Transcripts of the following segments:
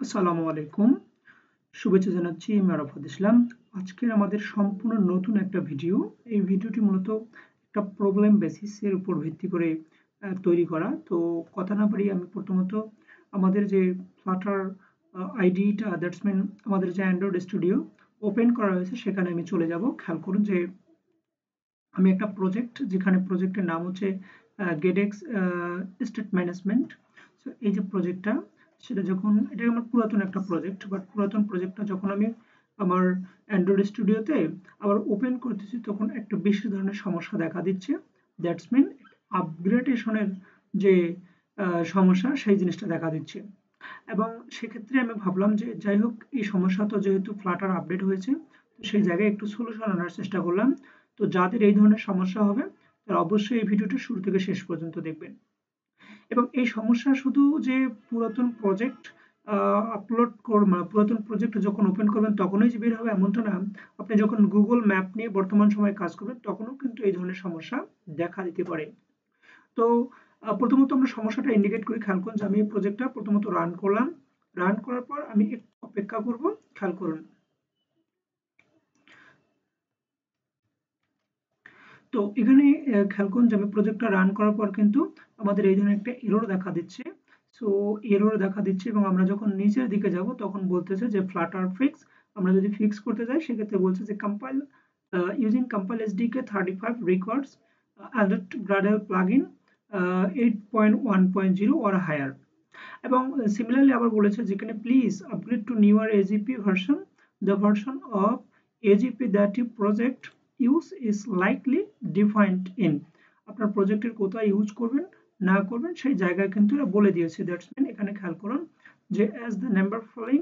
আসসালামু আলাইকুম। শুভেচ্ছা জানাচ্ছি আমি আরাফাত ইসলাম। আজকের আমাদের সম্পূর্ণ নতুন একটা ভিডিও। এই ভিডিওটি মূলত একটা প্রবলেম বেসিস এর উপর ভিত্তি করে তৈরি করা। তো কথা না বাড়িয়ে আমি প্রথমত আমাদের যে ফ্লাটার আইডিটা দ্যাটস মিন আমাদের যে অ্যান্ড্রয়েড স্টুডিও ওপেন করা হয়েছে সেখানে আমি চলে যাব। খেয়াল করুন যে আমি একটা প্রজেক্ট যেখানে প্রজেক্টের নাম হচ্ছে গেডেক্স স্টেট ম্যানেজমেন্ট। সো এই যে প্রজেক্টটা সেটা যখন এটা আমার পুরাতন একটা প্রজেক্ট বাট পুরাতন প্রজেক্টটা যখন আমি আমার অ্যান্ড্রয়েড স্টুডিওতে আবার ওপেন করতেছি তখন একটা বিশেষ ধরনের সমস্যা দেখা দিচ্ছে। দ্যাটস মিন আপগ্রেডেশনের যে সমস্যা সেই জিনিসটা দেখা দিচ্ছে এবং সেক্ষেত্রে আমি ভাবলাম যে যাই হোক এই সমস্যা তো যেহেতু ফ্লাটার আপডেট হয়েছে তো সেই জায়গায় একটু সলিউশন আনার চেষ্টা করলাম। তো যাদের এই ধরনের সমস্যা হবে তারা অবশ্যই এই ভিডিওটা শুরু থেকে শেষ পর্যন্ত দেখবেন এবং এই সমস্যা শুধু যে পুরাতন প্রজেক্ট আপলোড করবেন পুরাতন প্রজেক্ট যখন ওপেন করবেন তখনই যে বের হবে এমনটা না। আপনি যখন গুগল ম্যাপ নিয়ে বর্তমান সময়ে কাজ করবেন তখনও কিন্তু এই ধরনের সমস্যা দেখা দিতে পারে। তো প্রথমত আমরা সমস্যাটা ইন্ডিকেট করি। খেয়াল করুন যে আমি এই প্রজেক্টটা প্রথমত রান করলাম। রান করার পর আমি একটু অপেক্ষা করব। খেয়াল করুন। তো এখানে খেয়াল করুন যে আমি প্রজেক্টটা রান করার পর কিন্তু আমাদের এই ধরনের একটা এরর দেখা দিচ্ছে। সো এরর দেখা দিচ্ছে এবং আমরা যখন নিচের দিকে যাব তখন বলতেছে যে ফ্লাটার ফিক্স। আমরা যদি ফিক্স করতে যাই সেক্ষেত্রে বলছে যে compile using compile SDK 35 requires adapt Gradle plugin 8.1.0 or higher এবং সিমিলারলি আবার বলেছে যেখানে please upgrade to newer AGP version the version of AGP that you project use is likely defined in. আপনার প্রজেক্টের কোথায় ইউজ করবেন না করবেন সেই জায়গায় কিন্তু এরা বলে দিয়েছে। দ্যাটস মিন এখানে খেয়াল করুন যে as the number following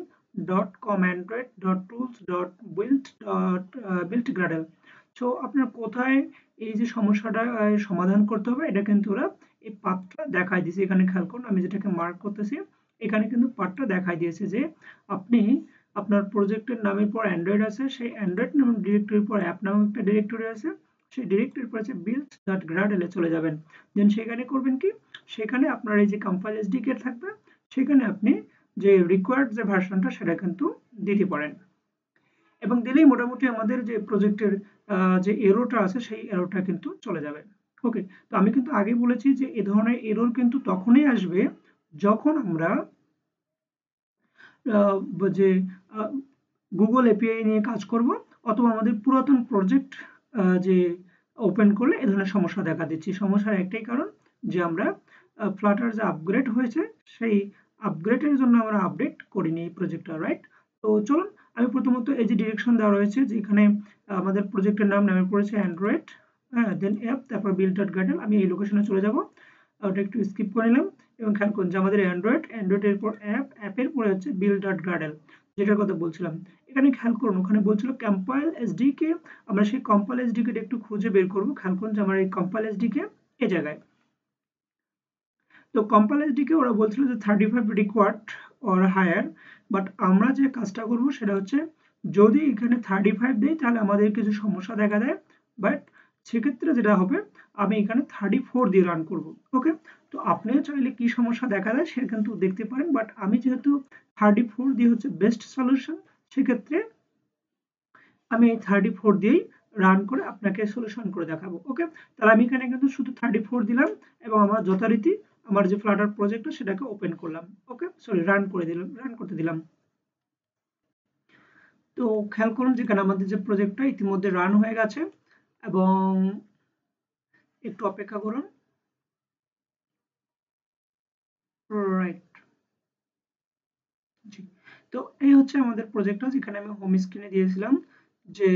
.com android .tools .build build gradle। So আপনার কোথায় এই যে সমস্যাটা সমাধান করতে হবে এটা কিন্তু ওরা এই পাথটা দেখাই দিয়েছে। এখানে খেয়াল করুন আমি যেটাকে মার্ক করতেছি এখানে কিন্তু পাথটা দেখাই দিয়েছে যে আপনি আপনার প্রজেক্টের নামের পর অ্যান্ড্রয়েড আছে সেই অ্যান্ড্রয়েড নামক ডিরেক্টরির পর অ্যাপ নামক একটা ডিরেক্টরি আছে সেই ডিরেক্টরির পর আছে build.gradle চলে যাবেন। দেন সেখানে করবেন কি সেখানে আপনার এই যে কম্পাইল এসডিকে থাকবে সেখানে আপনি যে রিকোয়ার্ড যে ভার্সনটা সেটা কিন্তু দিতে পারেন এবং দিলেই মোটামুটি আমাদের যে প্রজেক্টের যে এররটা আছে সেই এররটা কিন্তু চলে যাবে। ওকে, তো আমি কিন্তু আগে বলেছি যে এ ধরনের এরর কিন্তু তখনই আসবে যখন আমরা যে গুগল এপিআই নিয়ে কাজ করব অথবা আমাদের পুরাতন প্রজেক্ট যে ওপেন করলে এ ধরনের সমস্যা দেখা দিচ্ছে। সমস্যার একটাই কারণ যে আমরা ফ্লাটার যে আপগ্রেড হয়েছে সেই আপগ্রেডের জন্য আমরা আপডেট করিনি এই প্রজেক্টটা, রাইট? তো চলুন আমি প্রথমত এই যে ডিরেকশন দেওয়া রয়েছে যে এখানে আমাদের প্রজেক্টের নামে পড়েছে অ্যান্ড্রয়েড, হ্যাঁ, দেন অ্যাপ, তারপর build.gradle। আমি এই লোকেশনে চলে যাব, ওটা একটু স্কিপ করে নিলাম এবং খেয়াল করুন যে আমাদের অ্যান্ড্রয়েডের পর অ্যাপের পরে হচ্ছে build.gradle যেটার কথা বলছিলাম। এখানে খেয়াল করুন ওখানে বলছিল কম্পাইল এসডিকে। আমরা সেই কম্পাইল এসডিকে একটু খুঁজে বের করব। খেয়াল করুন যে আমার এই কম্পাইল এসডিকে এই জায়গায়। তো কম্পাইল এসডিকে ওরা বলছিল যে 35 রিকোয়ার্ড অর হায়ার, বাট আমরা যে কাজটা করব সেটা হচ্ছে যদি এখানে 35 দেই তাহলে আমাদের কিছু সমস্যা দেখা দেয়, বাট সেক্ষেত্রে যেটা হবে আমি এখানে 34 দিয়ে রান করব। ওকে, তো আপনিও চাইলে কি সমস্যা দেখা দেয় সেটা কিন্তু দেখতে পারেন, বাট আমি যেহেতু 34 দিয়ে হচ্ছে বেস্ট সলিউশন সেক্ষেত্রে আমি এই 34 দিয়েই রান করে আপনাকে সলিউশন করে দেখাবো। ওকে, তাহলে আমি এখানে কিন্তু শুধু 34 দিলাম এবং আমার যথারীতি আমার যে ফ্লাটার প্রজেক্ট সেটাকে ওপেন করলাম। ওকে, সরি, রান করতে দিলাম। তো খেয়াল করুন যেখানে আমাদের যে প্রজেক্টটা ইতিমধ্যে রান হয়ে গেছে এবং একটু অপেক্ষা করুন। রাইট, জি। তো এই হচ্ছে আমাদের প্রজেক্টটা যেখানে আমি হোম স্ক্রিনে দিয়েছিলাম যে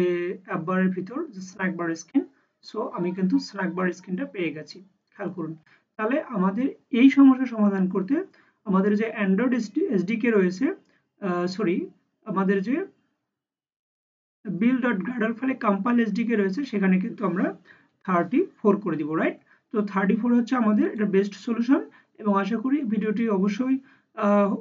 অ্যাপ বারের ভিতর যে স্ন্যাক বার স্ক্রিন। সো আমি কিন্তু স্ন্যাক বার স্ক্রিনটা পেয়ে গেছি। খেয়াল করুন তাহলে আমাদের এই সমস্যার সমাধান করতে আমাদের যে অ্যান্ড্রয়েড এসডিকে রয়েছে, সরি, আমাদের যে build.gradle ফাইলে কম্পাইল এসডিকে রয়েছে সেখানে কিন্তু আমরা 34 করে দিব, রাইট? তো 34 হচ্ছে আমাদের এটা বেস্ট সলিউশন এবং আশা করি ভিডিওটি অবশ্যই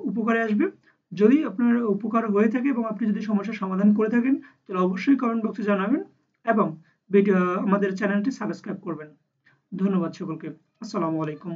উপকারে আসবে। যদি আপনার উপকার হয়ে থাকে এবং আপনি যদি সমস্যার সমাধান করে থাকেন তাহলে অবশ্যই কমেন্ট বক্সে জানাবেন এবং আমাদের চ্যানেলটি সাবস্ক্রাইব করবেন। ধন্যবাদ সকলকে। আসসালামু আলাইকুম।